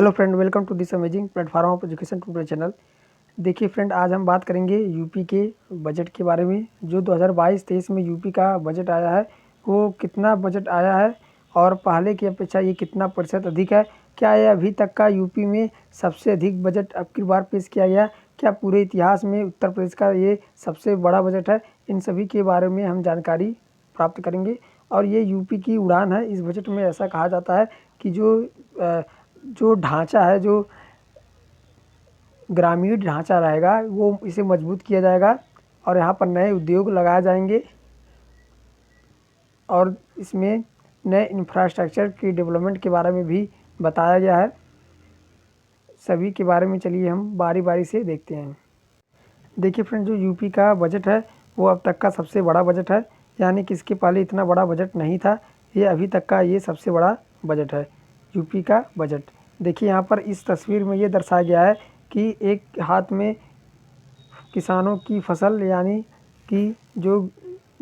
Hello friend, welcome to this amazing platform of education today channel. देखिए friend, आज हम बात करेंगे यूपी के बजट के बारे में। जो 2022-23 में यूपी का बजट आया है, वो कितना बजट आया है और पहले की अपेक्षा ये कितना प्रतिशत अधिक है। क्या ये अभी तक का यूपी में सबसे अधिक बजट अब की बार पेश किया गया? क्या पूरे इतिहास में उत्तर प्रदेश का ये सबसे बड़ा बजट है? इन सभी के बारे में हम जानकारी प्राप्त करेंगे। और ये यूपी की उड़ान है। इस बजट में ऐसा कहा जाता है कि जो ढांचा है, जो ग्रामीण ढांचा रहेगा, वो इसे मजबूत किया जाएगा और यहाँ पर नए उद्योग लगाए जाएंगे और इसमें नए इंफ्रास्ट्रक्चर की डेवलपमेंट के बारे में भी बताया गया है। सभी के बारे में चलिए हम बारी बारी से देखते हैं। देखिए फ्रेंड, जो यूपी का बजट है वो अब तक का सबसे बड़ा बजट है, यानी कि इसके पहले इतना बड़ा बजट नहीं था। ये अभी तक का ये सबसे बड़ा बजट है, यूपी का बजट। देखिए यहाँ पर इस तस्वीर में ये दर्शाया गया है कि एक हाथ में किसानों की फसल, यानी कि जो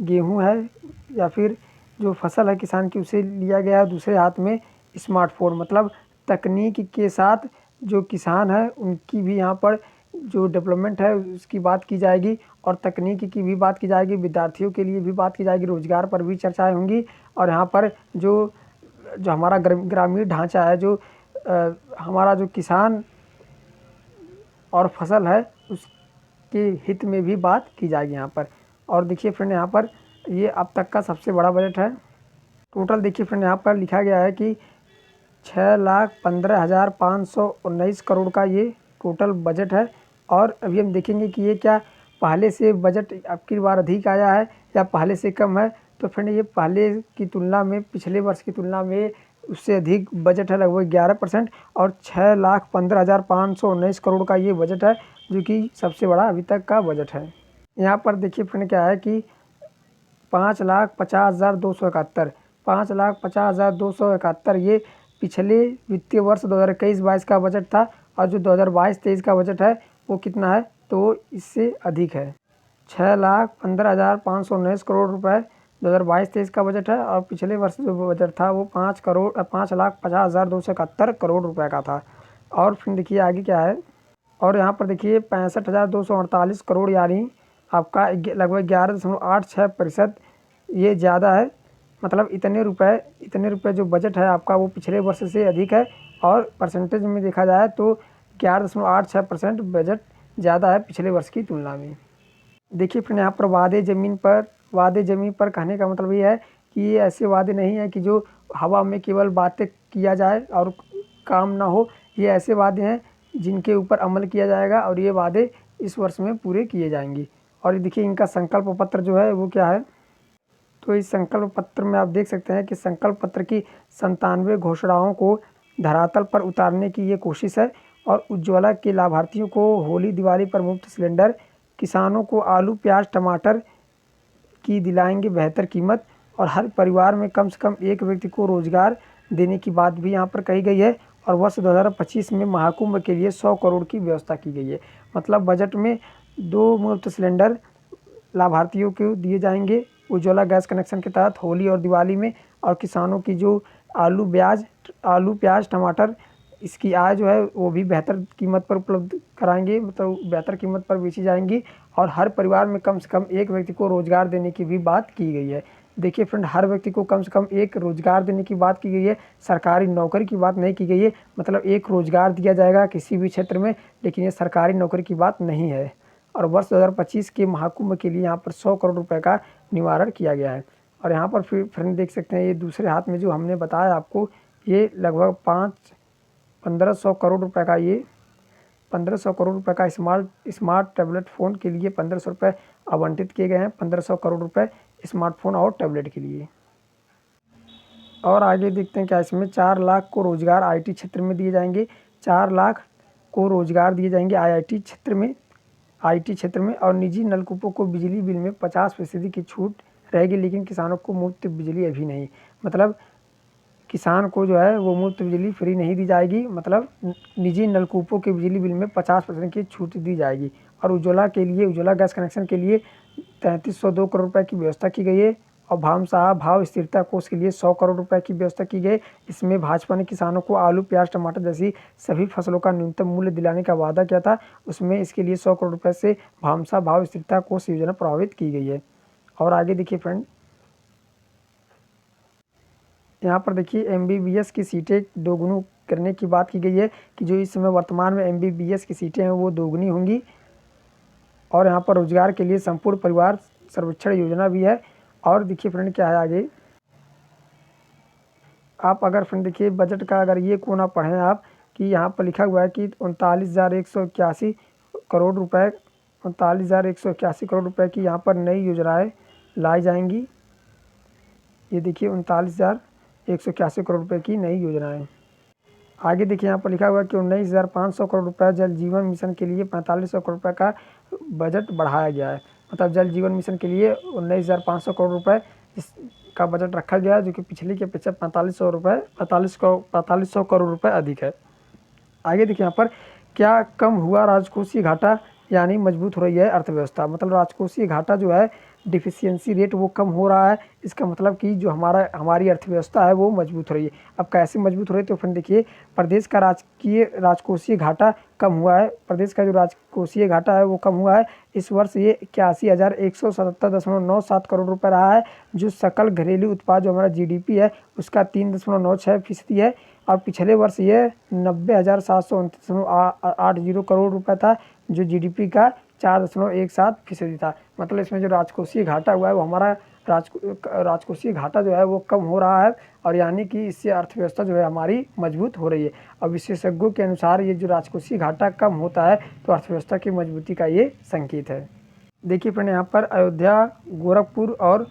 गेहूं है या फिर जो फसल है किसान की, उसे लिया गया है। दूसरे हाथ में स्मार्टफोन, मतलब तकनीक के साथ जो किसान है उनकी भी यहाँ पर जो डेवलपमेंट है उसकी बात की जाएगी और तकनीक की भी बात की जाएगी। विद्यार्थियों के लिए भी बात की जाएगी, रोजगार पर भी चर्चाएं होंगी। और यहाँ पर जो जो हमारा ग्रामीण ढांचा है, जो हमारा जो किसान और फसल है, उसके हित में भी बात की जाएगी यहाँ पर। और देखिए फ्रेंड, यहाँ पर ये अब तक का सबसे बड़ा बजट है। टोटल देखिए फ्रेंड, यहाँ पर लिखा गया है कि 6,15,519 करोड़ का ये टोटल बजट है। और अभी हम देखेंगे कि ये क्या पहले से बजट अब की बार अधिक आया है या पहले से कम है। तो फ्रेंड, ये पहले की तुलना में, पिछले वर्ष की तुलना में उससे अधिक बजट है, लगभग 11%। और 6,15,519 करोड़ का ये बजट है, जो कि सबसे बड़ा अभी तक का बजट है। यहाँ पर देखिए फ्रेंड क्या है कि 5,50,271 5,50,271 ये पिछले वित्तीय वर्ष 2021-22 का बजट था। और जो 2022-23 का बजट है वो कितना है, तो इससे अधिक है। 6,15,519 करोड़ रुपए 2022-23 का बजट है और पिछले वर्ष जो बजट था वो 5,50,271 करोड़ रुपए का था। और फिर देखिए आगे क्या है। और यहाँ पर देखिए 65,248 करोड़, यानी आपका लगभग 11.86% ये ज़्यादा है। मतलब इतने रुपए जो बजट है आपका वो पिछले वर्ष से अधिक है। और परसेंटेज में देखा जाए तो 11.86% बजट ज़्यादा है पिछले वर्ष की तुलना में। देखिए फिर यहाँ पर वादे ज़मीन पर कहने का मतलब ये है कि ये ऐसे वादे नहीं है कि जो हवा में केवल बातें किया जाए और काम ना हो। ये ऐसे वादे हैं जिनके ऊपर अमल किया जाएगा और ये वादे इस वर्ष में पूरे किए जाएंगे। और ये देखिए इनका संकल्प पत्र जो है वो क्या है। तो इस संकल्प पत्र में आप देख सकते हैं कि संकल्प पत्र की 97 घोषणाओं को धरातल पर उतारने की ये कोशिश है। और उज्ज्वला के लाभार्थियों को होली दिवाली पर मुफ्त सिलेंडर, किसानों को आलू प्याज टमाटर की दिलाएंगे बेहतर कीमत, और हर परिवार में कम से कम एक व्यक्ति को रोजगार देने की बात भी यहाँ पर कही गई है। और वर्ष 2025 में महाकुंभ के लिए 100 करोड़ की व्यवस्था की गई है। मतलब बजट में 2 मुफ्त सिलेंडर लाभार्थियों को दिए जाएंगे उज्ज्वला गैस कनेक्शन के तहत होली और दिवाली में। और किसानों की जो आलू प्याज टमाटर, इसकी आय जो है वो भी बेहतर कीमत पर उपलब्ध कराएंगे, मतलब बेहतर कीमत पर बेची जाएंगी। और हर परिवार में कम से कम एक व्यक्ति को रोजगार देने की भी बात की गई है। देखिए फ्रेंड, हर व्यक्ति को कम से कम एक रोजगार देने की बात की गई है, सरकारी नौकरी की बात नहीं की गई है। मतलब एक रोजगार दिया जाएगा किसी भी क्षेत्र में, लेकिन ये सरकारी नौकरी की बात नहीं है। और वर्ष 2025 के महाकुंभ के लिए यहाँ पर 100 करोड़ रुपए का निवारण किया गया है। और यहाँ पर फिर फ्रेंड देख सकते हैं, ये दूसरे हाथ में जो हमने बताया आपको, ये लगभग 1500 करोड़ रुपए का, ये 1500 करोड़ रुपए का स्मार्ट टैबलेट फ़ोन के लिए 1500 रुपये आवंटित किए गए हैं। 1500 करोड़ रुपए स्मार्टफोन और टैबलेट के लिए। और आगे देखते हैं क्या इसमें 4 लाख को रोजगार आईटी क्षेत्र में दिए जाएंगे। 4 लाख को रोजगार दिए जाएंगे आईटी क्षेत्र में। और निजी नलकूपों को बिजली बिल में 50% की छूट रहेगी, लेकिन किसानों को मुफ्त बिजली अभी नहीं। मतलब किसान को जो है वो मुफ्त बिजली फ्री नहीं दी जाएगी, मतलब निजी नलकूपों के बिजली बिल में 50% की छूट दी जाएगी। और उज्ज्वला गैस कनेक्शन के लिए 3,302 करोड़ रुपए की व्यवस्था की गई है। और भामसाह भाव स्थिरता कोष के लिए 100 करोड़ रुपए की व्यवस्था की गई। इसमें भाजपा ने किसानों को आलू, प्याज, टमाटर जैसी सभी फसलों का न्यूनतम मूल्य दिलाने का वादा किया था। उसमें इसके लिए 100 करोड़ रुपए से भामसाह भाव स्थिरता कोष योजना प्रभावित की गई है। और आगे देखिए फ्रेंड, यहाँ पर देखिए एमबीबीएस की सीटें दोगुनी करने की बात की गई है कि जो इस समय वर्तमान में एमबीबीएस की सीटें हैं वो दोगुनी होंगी। और यहाँ पर रोजगार के लिए संपूर्ण परिवार सर्वेक्षण योजना भी है। और देखिए फ्रेंड क्या है आगे, आप अगर फ्रेंड देखिए बजट का अगर ये कोना पढ़ें आप कि यहाँ पर लिखा हुआ है कि 39,181 करोड़ रुपए 39,181 करोड़ रुपए की यहाँ पर नई योजनाएं लाई जाएंगी। ये देखिए 39,181 करोड़ रुपए की नई योजनाएं। आगे देखिए यहाँ पर लिखा हुआ है कि 19,500 करोड़ रुपए जल जीवन मिशन के लिए 4,500 करोड़ रुपए का बजट बढ़ाया गया है। मतलब जल जीवन मिशन के लिए 19,500 करोड़ रुपए का बजट रखा गया है, जो कि पिछले के अपेक्षा 4,500 करोड़ रुपए अधिक है। आगे देखिए यहाँ पर क्या कम हुआ राजकोषीय घाटा यानी मजबूत हो रही है अर्थव्यवस्था। मतलब राजकोषीय घाटा जो है डिफिशियंसी रेट वो कम हो रहा है। इसका मतलब कि जो हमारी अर्थव्यवस्था है वो मजबूत हो रही है। अब कैसे मजबूत हो रही है, तो फ्रेंड देखिए प्रदेश का राजकोषीय घाटा कम हुआ है। प्रदेश का जो राजकोषीय घाटा है वो कम हुआ है। इस वर्ष ये 81,177.97 करोड़ रुपए रहा है, जो सकल घरेलू उत्पाद जो हमारा जीडीपी है उसका 3.96% है। और पिछले वर्ष ये 90,729.80 करोड़ रुपए था, जो जीडीपी का 4.17% था। मतलब इसमें जो राजकोषीय घाटा हुआ है वो हमारा राजकोषीय घाटा जो है वो कम हो रहा है। और यानी कि इससे अर्थव्यवस्था जो है हमारी मजबूत हो रही है। और विशेषज्ञों के अनुसार ये जो राजकोषीय घाटा कम होता है तो अर्थव्यवस्था की मजबूती का ये संकेत है। देखिए फ्रेंड यहाँ पर अयोध्या, गोरखपुर और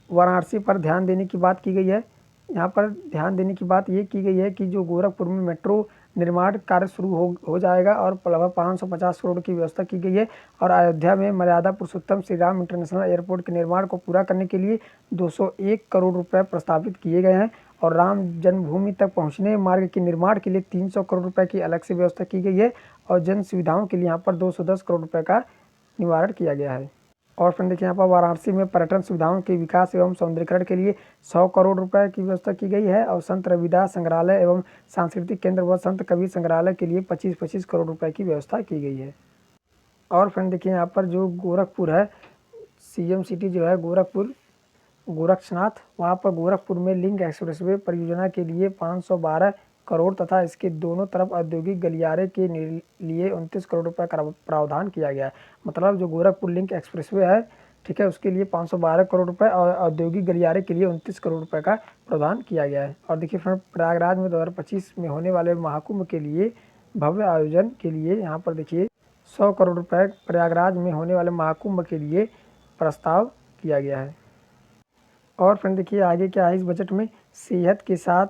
वाराणसी पर ध्यान देने की बात की गई है। यहाँ पर ध्यान देने की बात ये की गई है कि जो गोरखपुर में मेट्रो निर्माण कार्य शुरू हो जाएगा और लगभग 550 करोड़ की व्यवस्था की गई है। और अयोध्या में मर्यादा पुरुषोत्तम श्री राम इंटरनेशनल एयरपोर्ट के निर्माण को पूरा करने के लिए 201 करोड़ रुपए प्रस्तावित किए गए हैं। और राम जन्मभूमि तक पहुंचने मार्ग के निर्माण के लिए 300 करोड़ रुपए की अलग से व्यवस्था की गई है। और जन सुविधाओं के लिए यहाँ पर 210 करोड़ रुपए का निवारण किया गया है। और फ्रेंड देखिए यहाँ पर वाराणसी में पर्यटन सुविधाओं के विकास एवं सौंदर्यीकरण के लिए 100 करोड़ रुपए की व्यवस्था की गई है। और संत रविदास संग्रहालय एवं सांस्कृतिक केंद्र व संत कबीर संग्रहालय के लिए 25-25 करोड़ रुपए की व्यवस्था की गई है। और फ्रेंड देखिए यहाँ पर जो गोरखपुर है, सीएम सिटी जो है गोरखपुर गोरक्षनाथ, वहाँ पर गोरखपुर में लिंक एक्सप्रेसवे परियोजना के लिए 512 करोड़ तथा इसके दोनों तरफ औद्योगिक गलियारे के लिए 29 करोड़ रुपए का प्रावधान किया गया है। मतलब जो गोरखपुर लिंक एक्सप्रेसवे है, ठीक है, उसके लिए 512 करोड़ रुपए और औद्योगिक गलियारे के लिए 29 करोड़ रुपए का प्रावधान किया गया है। और देखिए फ्रेंड प्रयागराज में 2025 में होने वाले महाकुंभ के लिए भव्य आयोजन के लिए यहाँ पर देखिए 100 करोड़ रुपए प्रयागराज में होने वाले महाकुंभ के लिए प्रस्ताव किया गया है। और फ्रेंड देखिए आगे क्या है इस बजट में, सेहत के साथ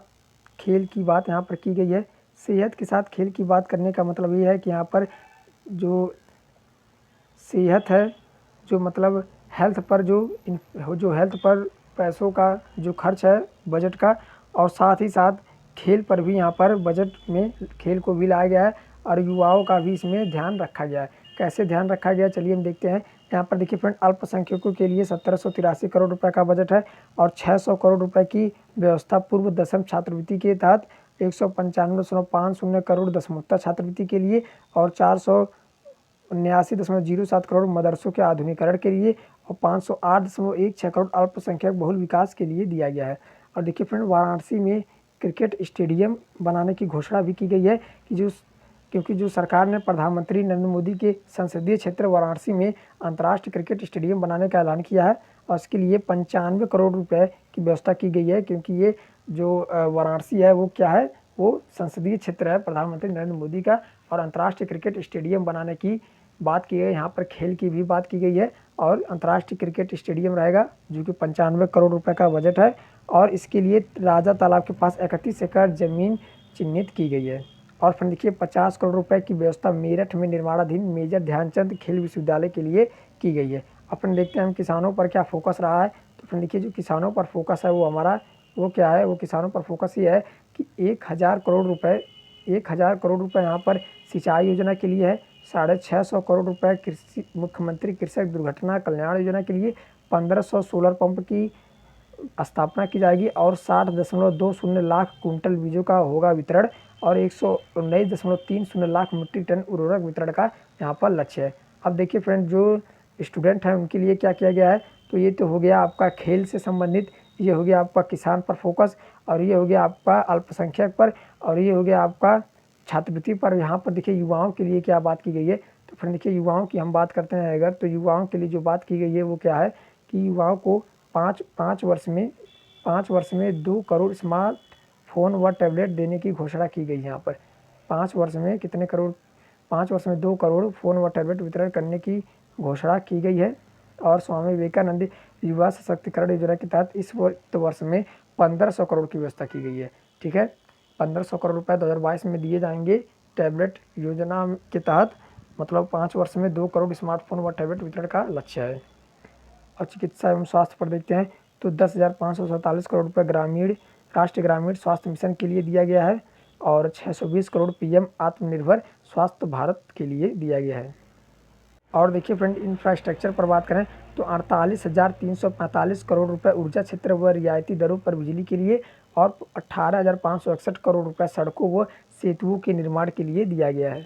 खेल की बात यहाँ पर की गई है। सेहत के साथ खेल की बात करने का मतलब ये है कि यहाँ पर जो सेहत है, जो मतलब हेल्थ पर जो हेल्थ पर पैसों का जो खर्च है बजट का, और साथ ही साथ खेल पर भी यहाँ पर बजट में खेल को भी लाया गया है। और युवाओं का भी इसमें ध्यान रखा गया है। कैसे ध्यान रखा गया चलिए हम देखते हैं। यहाँ पर देखिए फ्रेंड अल्पसंख्यकों के लिए 1783 करोड़ रुपए का बजट है। और 600 करोड़ रुपए की व्यवस्था पूर्व दसम छात्रवृत्ति के तहत 195.50 करोड़ दसमोत्तर छात्रवृत्ति के लिए और 479.07 करोड़ मदरसों के आधुनिकीकरण के लिए और 508.16 करोड़ अल्पसंख्यक बहुल विकास के लिए दिया गया है। और देखिए फ्रेंड वाराणसी में क्रिकेट स्टेडियम बनाने की घोषणा भी की गई है कि क्योंकि जो सरकार ने प्रधानमंत्री नरेंद्र मोदी के संसदीय क्षेत्र वाराणसी में अंतर्राष्ट्रीय क्रिकेट स्टेडियम बनाने का ऐलान किया है। और इसके लिए 95 करोड़ रुपए की व्यवस्था की गई है, क्योंकि ये जो वाराणसी है वो क्या है, वो संसदीय क्षेत्र है प्रधानमंत्री नरेंद्र मोदी का। और अंतर्राष्ट्रीय क्रिकेट स्टेडियम बनाने की बात की गई, यहाँ पर खेल की भी बात की गई है। और अंतर्राष्ट्रीय क्रिकेट स्टेडियम रहेगा जो कि 95 करोड़ रुपए का बजट है। और इसके लिए राजा तालाब के पास 31 एकड़ जमीन चिन्हित की गई है। और फिर देखिए 50 करोड़ रुपए की व्यवस्था मेरठ में निर्माणाधीन मेजर ध्यानचंद खेल विश्वविद्यालय के लिए की गई है। अपन देखते हैं हम किसानों पर क्या फोकस रहा है। तो फिर देखिए जो किसानों पर फोकस है वो हमारा वो क्या है, वो किसानों पर फोकस ये है कि 1,000 करोड़ रुपए यहाँ पर सिंचाई योजना के लिए है। 650 करोड़ रुपए कृषि मुख्यमंत्री कृषक दुर्घटना कल्याण योजना के लिए, 1500 सोलर पंप की स्थापना की जाएगी और 60.20 लाख कुंटल बीजों का होगा वितरण और 119.30 लाख मीट्रिक टन उर्वरक वितरण का यहाँ पर लक्ष्य है। अब देखिए फ्रेंड, जो स्टूडेंट हैं उनके लिए क्या किया गया है, तो ये तो हो गया आपका खेल से संबंधित, ये हो गया आपका किसान पर फोकस, और ये हो गया आपका अल्पसंख्यक पर, और ये हो गया आपका छात्रवृत्ति पर। यहाँ पर देखिए युवाओं के लिए क्या बात की गई है, तो फ्रेंड देखिए युवाओं की हम बात करते हैं अगर, तो युवाओं के लिए जो बात की गई है वो क्या है कि युवाओं को पाँच वर्ष में 2 करोड़ स्मार्टफोन व टैबलेट देने की घोषणा की गई है। यहाँ पर 5 वर्ष में कितने करोड़, 5 वर्ष में 2 करोड़ फ़ोन व टैबलेट वितरण करने की घोषणा की गई है। और स्वामी विवेकानंद युवा सशक्तिकरण योजना के तहत इस वर्ष में 1500 करोड़ की व्यवस्था की गई है। ठीक है, 1500 करोड़ रुपए 2022 में दिए जाएंगे टैबलेट योजना के तहत, मतलब 5 वर्ष में 2 करोड़ स्मार्टफोन व टैबलेट वितरण का लक्ष्य है। और चिकित्सा एवं स्वास्थ्य पर देखते हैं तो 10,547 करोड़ रुपये राष्ट्रीय ग्रामीण स्वास्थ्य मिशन के लिए दिया गया है और 620 करोड़ पीएम आत्मनिर्भर स्वास्थ्य भारत के लिए दिया गया है। और देखिए फ्रेंड, इंफ्रास्ट्रक्चर पर बात करें तो 48,345 करोड़ रुपए ऊर्जा क्षेत्र व रियायती दरों पर बिजली के लिए और 18,561 करोड़ रुपए सड़कों व सेतुओं के निर्माण के लिए दिया गया है।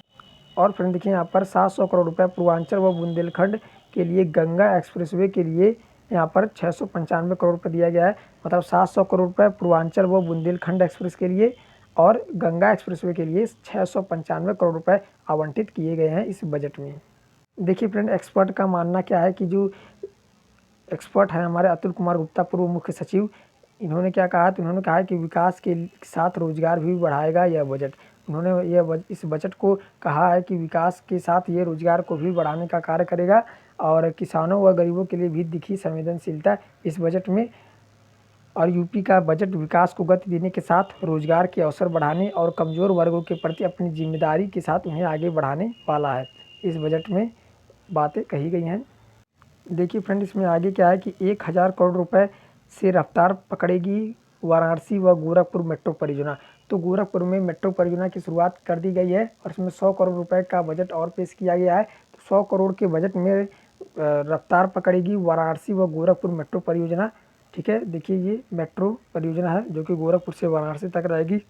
और फ्रेंड देखिए यहाँ पर 700 करोड़ रुपए पूर्वांचल व बुंदेलखंड के लिए गंगा एक्सप्रेसवे के लिए यहाँ पर 695 करोड़ रुपए दिया गया है। मतलब 700 करोड़ रुपए पूर्वांचल व बुंदेलखंड एक्सप्रेस के लिए और गंगा एक्सप्रेसवे के लिए 695 करोड़ रुपए आवंटित किए गए हैं इस बजट में। देखिए फ्रेंड, एक्सपर्ट का मानना क्या है कि जो एक्सपर्ट हैं हमारे अतुल कुमार गुप्ता, पूर्व मुख्य सचिव, इन्होंने क्या कहा, तो इन्होंने कहा है कि विकास के साथ रोजगार भी बढ़ाएगा यह बजट। उन्होंने इस बजट को कहा है कि विकास के साथ ये रोजगार को भी बढ़ाने का कार्य करेगा और किसानों व गरीबों के लिए भी दिखी संवेदनशीलता इस बजट में। और यूपी का बजट विकास को गति देने के साथ रोजगार के अवसर बढ़ाने और कमज़ोर वर्गों के प्रति अपनी जिम्मेदारी के साथ उन्हें आगे बढ़ाने वाला है। इस बजट में बातें कही गई हैं। देखिए फ्रेंड, इसमें आगे क्या है कि 1000 करोड़ रुपए से रफ्तार पकड़ेगी वाराणसी व गोरखपुर मेट्रो परियोजना। तो गोरखपुर में मेट्रो परियोजना की शुरुआत कर दी गई है और इसमें 100 करोड़ रुपए का बजट और पेश किया गया है। तो 100 करोड़ के बजट में रफ्तार पकड़ेगी वाराणसी व गोरखपुर मेट्रो परियोजना। ठीक है, देखिए ये मेट्रो परियोजना है जो कि गोरखपुर से वाराणसी तक रहेगी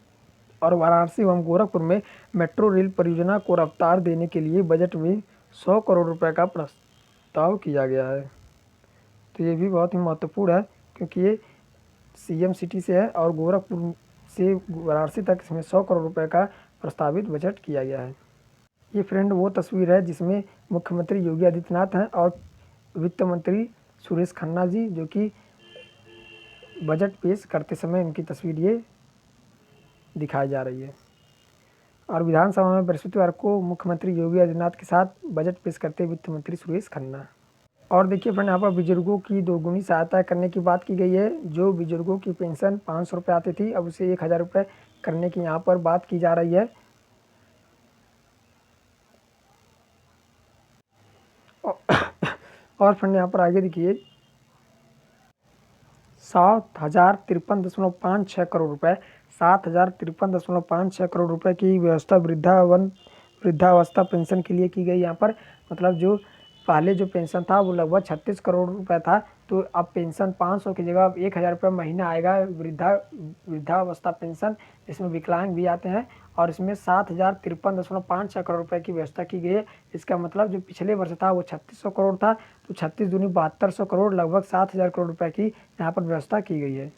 और वाराणसी एवं गोरखपुर में मेट्रो रेल परियोजना को रफ्तार देने के लिए बजट में 100 करोड़ रुपए का प्रस्ताव किया गया है। तो ये भी बहुत ही महत्वपूर्ण है क्योंकि ये सीएम सिटी से है और गोरखपुर से वाराणसी तक इसमें 100 करोड़ रुपए का प्रस्तावित बजट किया गया है। ये फ्रेंड वो तस्वीर है जिसमें मुख्यमंत्री योगी आदित्यनाथ हैं और वित्त मंत्री सुरेश खन्ना जी, जो कि बजट पेश करते समय इनकी तस्वीर ये दिखाई जा रही है। और विधानसभा में बृहस्पतिवार को मुख्यमंत्री योगी आदित्यनाथ के साथ बजट पेश करते वित्त मंत्री सुरेश खन्ना। और देखिए फ्रेंड, यहाँ पर बुजुर्गों की दोगुनी सहायता करने की बात की गई है। जो बुजुर्गों की पेंशन 500 रुपये आती थी, अब उसे 1000 रुपये करने की यहाँ पर बात की जा रही है। और फ्रेंड यहाँ पर आगे देखिए 7,053.56 करोड़ रुपए 7,053.56 करोड़ रुपए की व्यवस्था वृद्धावस्था पेंशन के लिए की गई। यहाँ पर मतलब जो पहले जो पेंशन था वो लगभग 36 करोड़ रुपए था, तो अब पेंशन 500 की जगह अब 1000 रुपये महीना आएगा वृद्धावस्था पेंशन। इसमें विकलांग भी आते हैं और इसमें 7,053.56 करोड़ रुपए की व्यवस्था की गई है। इसका मतलब जो पिछले वर्ष था वो 3600 करोड़ था, तो 36 दूनी 7200 करोड़, लगभग 7000 करोड़ रुपए की यहाँ पर व्यवस्था की गई है।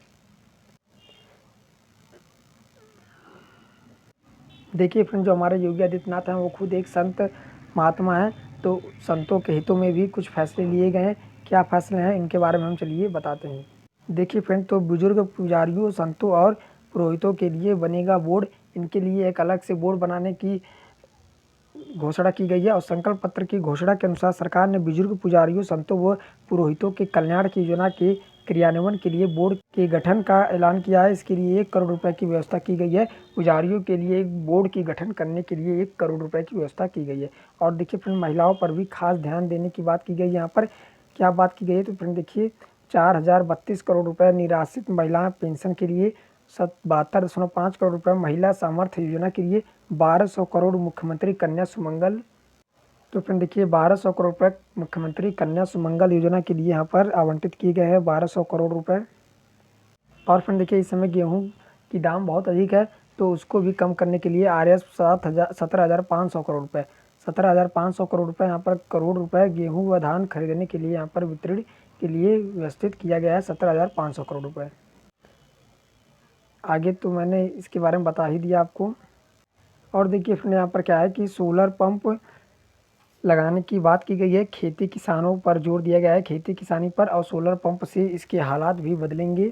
देखिए फ्रेंड, जो हमारे योगी आदित्यनाथ हैं वो खुद एक संत महात्मा हैं, तो संतों के हितों में भी कुछ फैसले लिए गए हैं। क्या फैसले हैं इनके बारे में हम चलिए बताते हैं। देखिए फ्रेंड, तो बुजुर्ग पुजारियों, संतों और पुरोहितों के लिए बनेगा बोर्ड। इनके लिए एक अलग से बोर्ड बनाने की घोषणा की गई है और संकल्प पत्र की घोषणा के अनुसार सरकार ने बुजुर्ग पुजारियों, संतों व पुरोहितों के कल्याण की योजना के क्रियान्वयन के लिए बोर्ड के गठन का ऐलान किया है। इसके लिए 1 करोड़ रुपए की व्यवस्था की गई है। पुजारियों के लिए एक बोर्ड की गठन करने के लिए 1 करोड़ रुपए की व्यवस्था की गई है। और देखिए फ्रेंड, महिलाओं पर भी खास ध्यान देने की बात की गई है। यहाँ पर क्या बात की गई है, तो फ्रेंड देखिए 4032 करोड़ रुपये निराश्रित महिला पेंशन के लिए, 72.5 करोड़ रुपये महिला सामर्थ्य योजना के लिए, 1200 करोड़ मुख्यमंत्री कन्या सुमंगल। तो फ्रेंड देखिए 1200 करोड़ रुपये मुख्यमंत्री कन्या सुमंगल योजना के लिए यहाँ पर आवंटित किए गए हैं 1200 करोड़ रुपए। और फ्रेंड देखिए इस समय गेहूँ की दाम बहुत अधिक है, तो उसको भी कम करने के लिए RS 17,500 करोड़ रुपये 17,500 करोड़ रुपये यहाँ पर करोड़ रुपये गेहूँ व धान खरीदने के लिए यहाँ पर वितरण के लिए व्यवस्थित किया गया है 17,500 करोड़ रुपये। आगे तो मैंने इसके बारे में बता ही दिया आपको। और देखिए फ्रेंड यहाँ पर क्या है कि सोलर पंप लगाने की बात की गई है। खेती किसानों पर जोर दिया गया है, खेती किसानी पर, और सोलर पंप से इसके हालात भी बदलेंगे।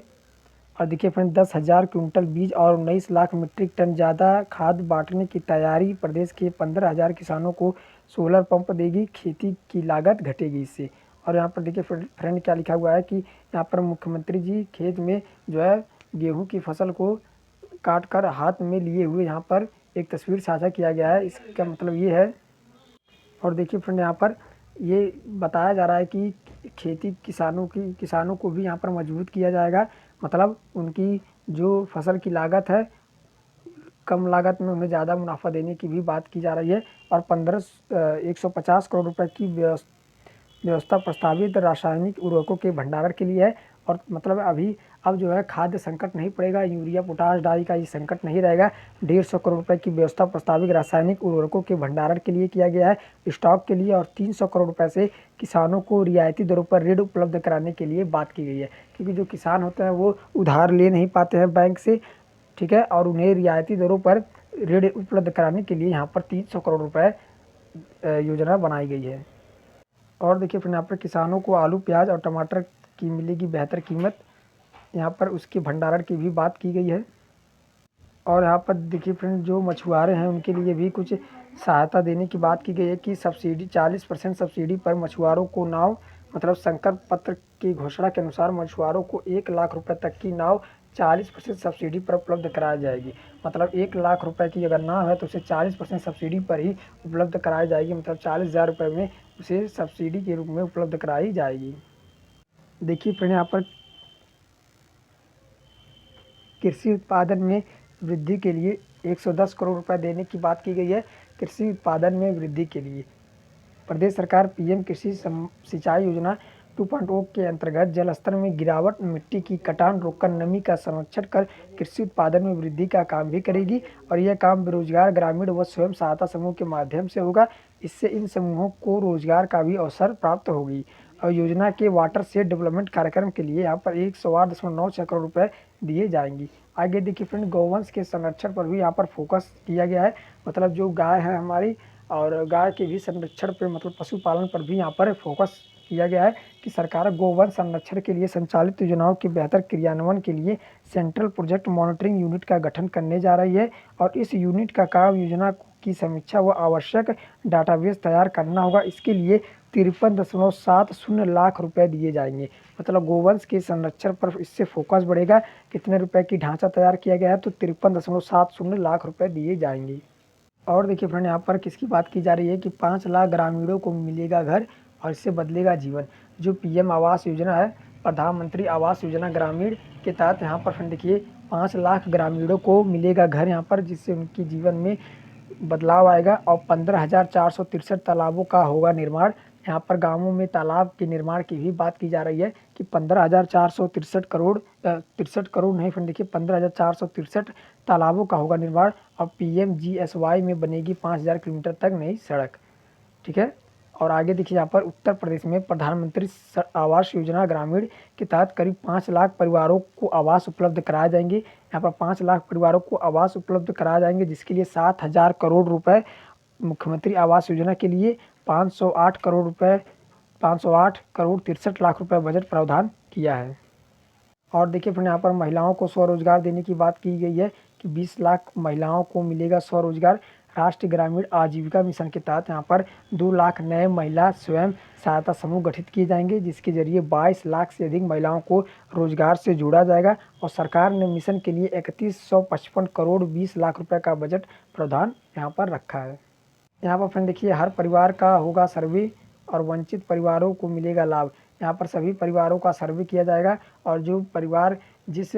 और देखिए फ्रेंड 10,000 क्विंटल बीज और 19 लाख मीट्रिक टन ज़्यादा खाद बांटने की तैयारी। प्रदेश के 15,000 किसानों को सोलर पंप देगी, खेती की लागत घटेगी इससे। और यहाँ पर देखिए फ्रेंड क्या लिखा हुआ है कि यहाँ पर मुख्यमंत्री जी खेत में जो है गेहूँ की फसल को काट कर हाथ में लिए हुए यहाँ पर एक तस्वीर साझा किया गया है। इसका मतलब ये है। और देखिए फ्रेंड यहाँ पर ये बताया जा रहा है कि खेती किसानों को भी यहाँ पर मजबूत किया जाएगा, मतलब उनकी जो फसल की लागत है कम लागत में उन्हें ज़्यादा मुनाफा देने की भी बात की जा रही है। और 150 करोड़ रुपए की व्यवस्था प्रस्तावित रासायनिक उर्वरकों के भंडारण के लिए है। और मतलब अब जो है खाद्य संकट नहीं पड़ेगा, यूरिया पोटाश डाई का ये संकट नहीं रहेगा। 150 करोड़ रुपए की व्यवस्था प्रस्तावित रासायनिक उर्वरकों के भंडारण के लिए किया गया है, स्टॉक के लिए। और 300 करोड़ रुपए से किसानों को रियायती दरों पर ऋण उपलब्ध कराने के लिए बात की गई है, क्योंकि जो किसान होते हैं वो उधार ले नहीं पाते हैं बैंक से, ठीक है, और उन्हें रियायती दरों पर ऋण उपलब्ध कराने के लिए यहाँ पर 300 करोड़ रुपए योजना बनाई गई है। और देखिए फिर यहाँ पर किसानों को आलू प्याज और टमाटर की मिलेगी बेहतर कीमत, यहाँ पर उसके भंडारण की भी बात की गई है। और यहाँ पर देखिए फ्रेंड जो मछुआरे हैं उनके लिए भी कुछ सहायता देने की बात की गई है कि सब्सिडी 40% सब्सिडी पर मछुआरों को नाव, मतलब संकल्प पत्र की घोषणा के अनुसार मछुआरों को 1 लाख रुपए तक की नाव 40% सब्सिडी पर उपलब्ध कराई जाएगी। मतलब 1 लाख रुपए की अगर नाव है तो उसे 40% सब्सिडी पर ही उपलब्ध कराई जाएगी, मतलब 40,000 रुपये में उसे सब्सिडी के रूप में उपलब्ध कराई जाएगी। देखिए फ्रेंड यहाँ पर कृषि उत्पादन में वृद्धि के लिए 110 करोड़ रुपए देने की बात की गई है। कृषि उत्पादन में वृद्धि के लिए प्रदेश सरकार पीएम कृषि सिंचाई योजना 2.0 के अंतर्गत जल स्तर में गिरावट, मिट्टी की कटान रोककर नमी का संरक्षण कर कृषि उत्पादन में वृद्धि का काम भी करेगी। और यह काम बेरोजगार ग्रामीण व स्वयं सहायता समूह के माध्यम से होगा। इससे इन समूहों को रोजगार का भी अवसर प्राप्त होगी। और योजना के वाटर शेड डेवलपमेंट कार्यक्रम के लिए यहाँ पर 108.96 करोड़ रुपए दिए जाएंगी। आगे देखिए फ्रेंड गौवंश के संरक्षण पर भी यहाँ पर फोकस किया गया है, मतलब जो गाय है हमारी, और गाय के भी संरक्षण पर, मतलब पशुपालन पर भी यहाँ पर फोकस किया गया है कि सरकार गोवंश संरक्षण के लिए संचालित योजनाओं के बेहतर क्रियान्वयन के लिए सेंट्रल प्रोजेक्ट मॉनिटरिंग यूनिट का गठन करने जा रही है। और इस यूनिट का काम योजना की समीक्षा व आवश्यक डाटाबेस तैयार करना होगा। इसके लिए 53.70 लाख रुपए दिए जाएंगे, मतलब गोवंश के संरक्षण पर इससे फोकस बढ़ेगा। कितने रुपए की ढांचा तैयार किया गया है तो 53.70 लाख रुपए दिए जाएंगे। और देखिए फ्रेंड यहाँ पर किसकी बात की जा रही है कि 5 लाख ग्रामीणों को मिलेगा घर और इससे बदलेगा जीवन। जो पीएम आवास योजना है, प्रधानमंत्री आवास योजना ग्रामीण के तहत यहाँ पर फ्रेंड देखिए 5 लाख ग्रामीणों को मिलेगा घर यहाँ पर, जिससे उनके जीवन में बदलाव आएगा। और 15,463 तालाबों का होगा निर्माण। यहाँ पर गांवों में तालाब के निर्माण की भी बात की जा रही है कि 15,463 करोड़ 63 करोड़ नहीं फ्रेंड देखिए 15,463 तालाबों का होगा निर्माण। और PMGSY में बनेगी 5,000 किलोमीटर तक नई सड़क, ठीक है। और आगे देखिए यहाँ पर उत्तर प्रदेश में प्रधानमंत्री आवास योजना ग्रामीण के तहत करीब 5 लाख परिवारों को आवास उपलब्ध कराए जाएंगे। यहाँ पर 5 लाख परिवारों को आवास उपलब्ध कराए जाएंगे, जिसके लिए 7,000 करोड़ रुपए मुख्यमंत्री आवास योजना के लिए 508 करोड़ रुपए 508 करोड़ 63 लाख रुपए बजट प्रावधान किया है। और देखिए फिर यहाँ पर महिलाओं को स्वरोजगार देने की बात की गई है कि 20 लाख महिलाओं को मिलेगा स्वरोजगार। राष्ट्रीय ग्रामीण आजीविका मिशन के तहत यहाँ पर 2 लाख नए महिला स्वयं सहायता समूह गठित किए जाएंगे, जिसके जरिए 22 लाख से अधिक महिलाओं को रोजगार से जोड़ा जाएगा। और सरकार ने मिशन के लिए 3155 करोड़ 20 लाख रुपए का बजट प्रावधान यहाँ पर रखा है। यहाँ पर फ्रेंड देखिए हर परिवार का होगा सर्वे और वंचित परिवारों को मिलेगा लाभ। यहाँ पर सभी परिवारों का सर्वे किया जाएगा और जो परिवार जिस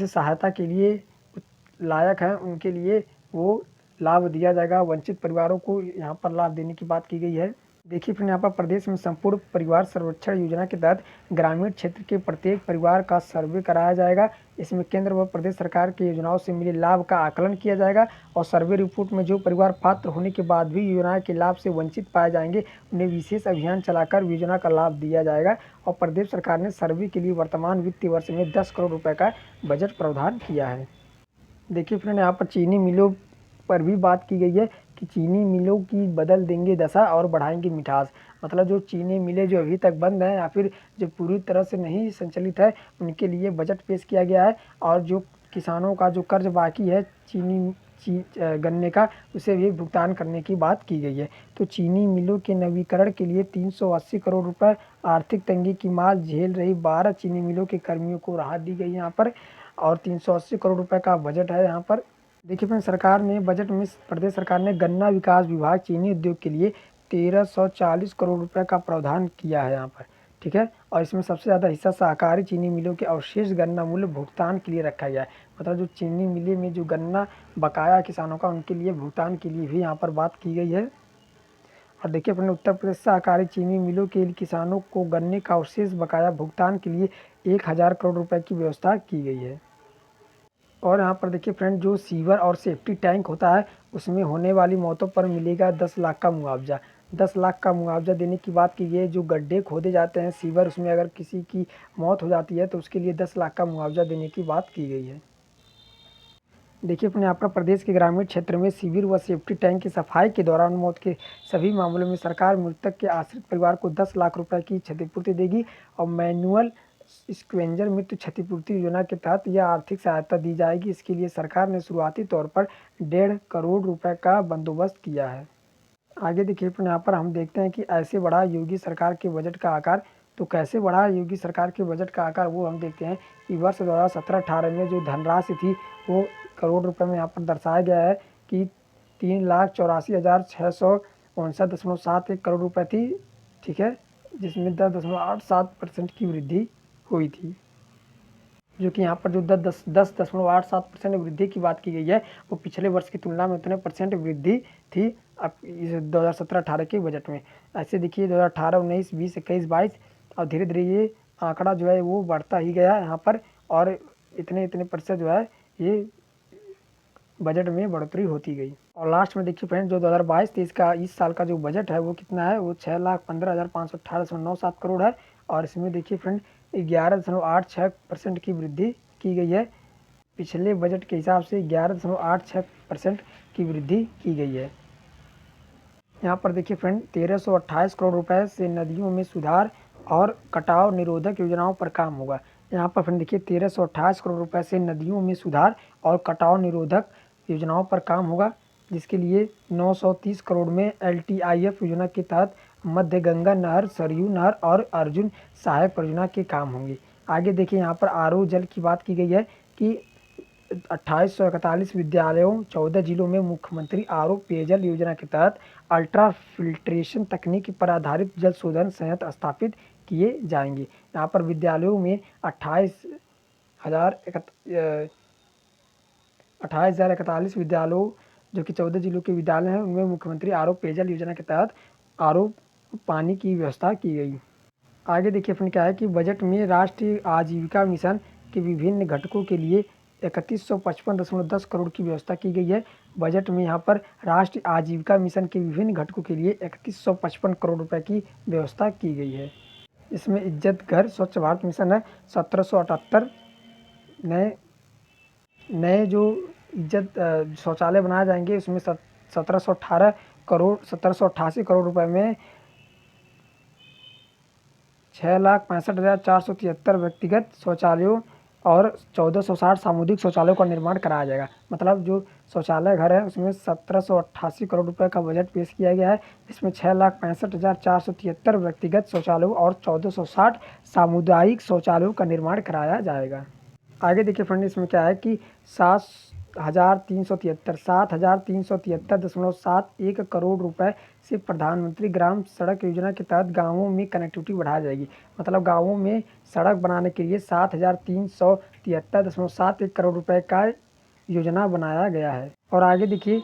सहायता के लिए लायक हैं उनके लिए वो लाभ दिया जाएगा। वंचित परिवारों को यहाँ पर लाभ देने की बात की गई है। देखिए फ्रेंड, यहाँ पर प्रदेश में संपूर्ण परिवार सर्वेक्षण योजना के तहत ग्रामीण क्षेत्र के प्रत्येक परिवार का सर्वे कराया जाएगा। इसमें केंद्र व प्रदेश सरकार की योजनाओं से मिले लाभ का आकलन किया जाएगा और सर्वे रिपोर्ट में जो परिवार पात्र होने के बाद भी योजना के लाभ से वंचित पाए जाएंगे, उन्हें विशेष अभियान चलाकर योजना का लाभ दिया जाएगा। और प्रदेश सरकार ने सर्वे के लिए वर्तमान वित्तीय वर्ष में 10 करोड़ रुपये का बजट प्रावधान किया है। देखिए फ्रेंड, यहाँ पर चीनी मिलों पर भी बात की गई है कि चीनी मिलों की बदल देंगे दशा और बढ़ाएंगे मिठास। मतलब जो चीनी मिलें जो अभी तक बंद हैं या फिर जो पूरी तरह से नहीं संचालित है, उनके लिए बजट पेश किया गया है। और जो किसानों का जो कर्ज बाकी है गन्ने का, उसे भी भुगतान करने की बात की गई है। तो चीनी मिलों के नवीकरण के लिए 380 करोड़ रुपए, आर्थिक तंगी की मार झेल रही 12 चीनी मिलों के कर्मियों को राहत दी गई यहाँ पर, और 380 करोड़ रुपए का बजट है यहाँ पर। देखिए फ्रेंड, सरकार ने बजट में प्रदेश सरकार ने गन्ना विकास विभाग चीनी उद्योग के लिए 1340 करोड़ रुपए का प्रावधान किया है यहाँ पर, ठीक है। और इसमें सबसे ज़्यादा हिस्सा सहकारी चीनी मिलों के अवशेष गन्ना मूल्य भुगतान के लिए रखा गया है। मतलब जो चीनी मिलें में जो गन्ना बकाया किसानों का, उनके लिए भुगतान के लिए भी यहाँ पर बात की गई है। और देखिए अपने उत्तर प्रदेश सहकारी चीनी मिलों के किसानों को गन्ने का अवशेष बकाया भुगतान के लिए 1000 करोड़ रुपए की व्यवस्था की गई है। और यहाँ पर देखिए फ्रेंड, जो सीवर और सेफ्टी टैंक होता है, उसमें होने वाली मौतों पर मिलेगा 10 लाख का मुआवजा। 10 लाख का मुआवजा देने की बात की गई है। जो गड्ढे खोदे जाते हैं सीवर, उसमें अगर किसी की मौत हो जाती है तो उसके लिए 10 लाख का मुआवजा देने की बात की गई है। देखिए अपने यहाँ पर प्रदेश के ग्रामीण क्षेत्र में सीवर व सेफ्टी टैंक की सफाई के दौरान मौत के सभी मामलों में सरकार मृतक के आश्रित परिवार को 10 लाख रुपए की क्षतिपूर्ति देगी। और मैनुअल स्क्वेंजर मृत्यु क्षतिपूर्ति योजना के तहत यह आर्थिक सहायता दी जाएगी। इसके लिए सरकार ने शुरुआती तौर पर 1.5 करोड़ रुपए का बंदोबस्त किया है। आगे देखिए फिर यहाँ पर हम देखते हैं कि ऐसे बढ़ा योगी सरकार के बजट का आकार। तो कैसे बढ़ा योगी सरकार के बजट का आकार, वो हम देखते हैं कि वर्ष 2017-18 में जो धनराशि थी वो करोड़ रुपए में यहाँ पर दर्शाया गया है कि 3,84,659.71 करोड़ रुपए थी, ठीक है, जिसमें 10.87% की वृद्धि हुई थी। जो कि यहाँ पर जो 10.87% वृद्धि की बात की गई है, वो पिछले वर्ष की तुलना में उतने परसेंट वृद्धि थी अब इस 2017-18 के बजट में। ऐसे देखिए 2018, 19, 20, 21, 22 और धीरे धीरे ये आंकड़ा जो है वो बढ़ता ही गया यहाँ पर, और इतने प्रतिशत जो है ये बजट में बढ़ोतरी होती गई। और लास्ट में देखिए फ्रेंड, जो 2022-23 का इस साल का जो बजट है वो कितना है, वो 6,15,518.97 करोड़ है। और इसमें देखिए फ्रेंड 11.86% की वृद्धि की गई है। पिछले बजट के हिसाब से 11.86% की वृद्धि की गई है। यहाँ पर देखिए फ्रेंड 1328 करोड़ रुपए से नदियों में सुधार और कटाव निरोधक योजनाओं पर काम होगा। यहाँ पर फ्रेंड देखिए 1328 करोड़ रुपए से नदियों में सुधार और कटाव निरोधक योजनाओं पर काम होगा, जिसके लिए 930 करोड़ में LTIF योजना के तहत मध्य गंगा नहर, सरयू नहर और अर्जुन सहायक परियोजना के काम होंगे। आगे देखिए यहाँ पर RO जल की बात की गई है कि 2841 विद्यालयों 14 जिलों में मुख्यमंत्री RO पेयजल योजना के तहत अल्ट्रा फिल्ट्रेशन तकनीक पर आधारित जल शोधन संयंत्र स्थापित किए जाएंगे। यहाँ पर विद्यालयों में 28,041 विद्यालयों जो कि 14 जिलों के विद्यालय हैं, उनमें मुख्यमंत्री RO पेयजल योजना के तहत RO पानी की व्यवस्था की गई। आगे देखिए फ्रेंड क्या है कि बजट में राष्ट्रीय आजीविका मिशन के विभिन्न घटकों के लिए 3155.10 करोड़ की व्यवस्था की गई है। बजट में यहाँ पर राष्ट्रीय आजीविका मिशन के विभिन्न घटकों के लिए 3155 करोड़ रुपए की व्यवस्था की गई है। इसमें इज्जत घर स्वच्छ भारत मिशन है, 1778 नए जो इज्जत शौचालय बनाए जाएंगे, उसमें 1788 करोड़ रुपए में 6,65,473 व्यक्तिगत शौचालयों और 1460 सामुदायिक शौचालयों का निर्माण कराया जाएगा। मतलब जो शौचालय घर है उसमें 1788 करोड़ रुपए का बजट पेश किया गया है, जिसमें 6,65,473 व्यक्तिगत शौचालयों और 1460 सामुदायिक शौचालयों का निर्माण कराया जाएगा। आगे देखिए फ्रेंड, इसमें क्या है कि 7,373.71 करोड़ रुपए से प्रधानमंत्री ग्राम सड़क योजना के तहत गांवों में कनेक्टिविटी बढ़ाई जाएगी। मतलब गांवों में सड़क बनाने के लिए 7,373.71 करोड़ रुपए का योजना बनाया गया है। और आगे देखिए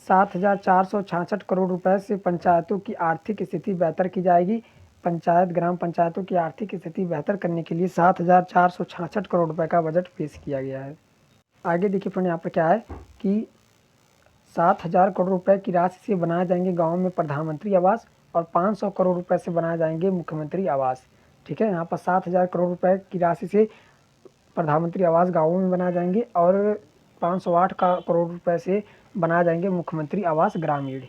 7,466 करोड़ रुपए से पंचायतों की आर्थिक स्थिति बेहतर की जाएगी। ग्राम पंचायतों की आर्थिक स्थिति बेहतर करने के लिए 7,466 करोड़ रुपए का बजट पेश किया गया है। आगे देखिए फ्रेंड, यहाँ पर क्या है कि 7,000 करोड़ रुपए की राशि से बनाए जाएंगे गाँव में प्रधानमंत्री आवास और 500 करोड़ रुपए से बनाए जाएंगे मुख्यमंत्री आवास। ठीक है, यहाँ पर 7,000 करोड़ रुपए की राशि से प्रधानमंत्री आवास गाँवों में बनाए जाएंगे और 508 करोड़ रुपए से बनाए जाएंगे मुख्यमंत्री आवास ग्रामीण।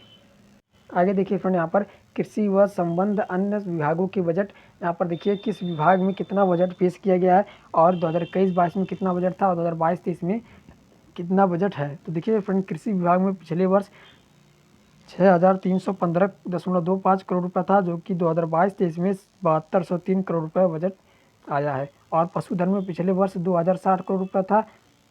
आगे देखिए फ्रेंड, यहाँ पर कृषि व संबंध अन्य विभागों के बजट, यहाँ पर देखिए किस विभाग में कितना बजट पेश किया गया है और 2021-22 में कितना बजट था और 2022-23 में कितना बजट है। तो देखिए फ्रेंड, कृषि विभाग में पिछले वर्ष 6,315.25 करोड़ रुपये था, जो कि 2022-23 में 7,203 करोड़ रुपये बजट आया है। और पशुधन में पिछले वर्ष 2,060 करोड़ रुपये था,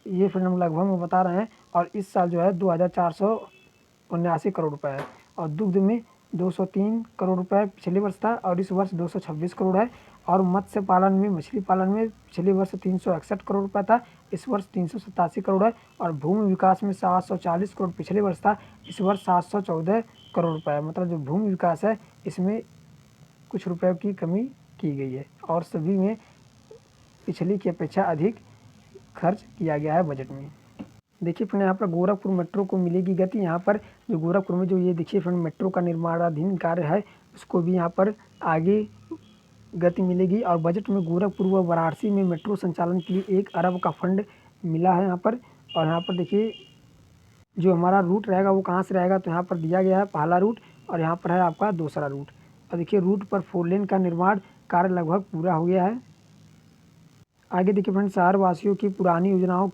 ये फ्रेंड हम लगभग में बता रहे हैं, और इस साल जो है 2,479 करोड़ रुपये है। और दुग्ध में 203 करोड़ रुपये पिछले वर्ष था और इस वर्ष 226 करोड़ है। और मत्स्य पालन में, मछली पालन में पिछले वर्ष 361 करोड़ रुपये था, इस वर्ष 387 करोड़ है। और भूमि विकास में 740 करोड़ पिछले वर्ष था, इस वर्ष 714 करोड़ रुपये है। मतलब जो भूमि विकास है इसमें कुछ रुपयों की कमी की गई है और सभी में पिछली की अपेक्षा अधिक खर्च किया गया है बजट में। देखिए फ्रेंड, यहाँ पर गोरखपुर मेट्रो को मिलेगी गति। यहाँ पर जो गोरखपुर में जो ये देखिए फ्रेंड मेट्रो का निर्माणाधीन कार्य है, उसको भी यहाँ पर आगे गति मिलेगी। और बजट में गोरखपुर व वाराणसी में मेट्रो संचालन के लिए 1 अरब का फंड मिला है यहाँ पर। और यहाँ पर देखिए जो हमारा रूट रहेगा वो कहाँ से रहेगा, तो यहाँ पर दिया गया है पहला रूट और यहाँ पर है आपका दूसरा रूट। और देखिए रूट पर 4 लेन का निर्माण कार्य लगभग पूरा हो गया है। आगे देखिए फ्रेंड, शहर वासियों की पुरानी योजनाओं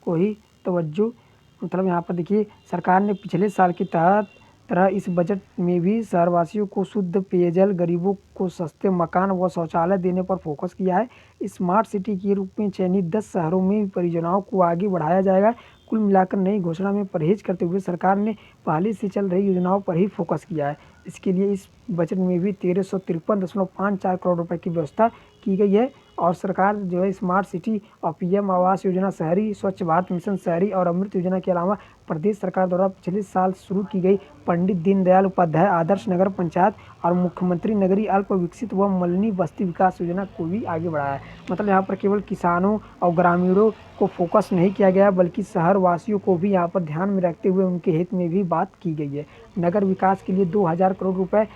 को ही तवज्जो, मतलब यहाँ पर देखिए सरकार ने पिछले साल की तरह इस बजट में भी शहरवासियों को शुद्ध पेयजल, गरीबों को सस्ते मकान व शौचालय देने पर फोकस किया है। स्मार्ट सिटी के रूप में चयनित 10 शहरों में परियोजनाओं को आगे बढ़ाया जाएगा। कुल मिलाकर नई घोषणा में परहेज करते हुए सरकार ने पहले से चल रही योजनाओं पर ही फोकस किया है। इसके लिए इस बजट में भी 1,353.54 करोड़ रुपए की व्यवस्था की गई है। और सरकार जो है स्मार्ट सिटी और पीएम आवास योजना, शहरी स्वच्छ भारत मिशन शहरी और अमृत योजना के अलावा प्रदेश सरकार द्वारा पिछले साल शुरू की गई पंडित दीनदयाल उपाध्याय आदर्श नगर पंचायत और मुख्यमंत्री नगरीय अल्प विकसित व मल्नी बस्ती विकास योजना को भी आगे बढ़ाया है। मतलब यहाँ पर केवल किसानों और ग्रामीणों को फोकस नहीं किया गया, बल्कि शहर वासियों को भी यहाँ पर ध्यान में रखते हुए उनके हित में भी बात की गई है। नगर विकास के लिए 2,000 करोड़ रुपए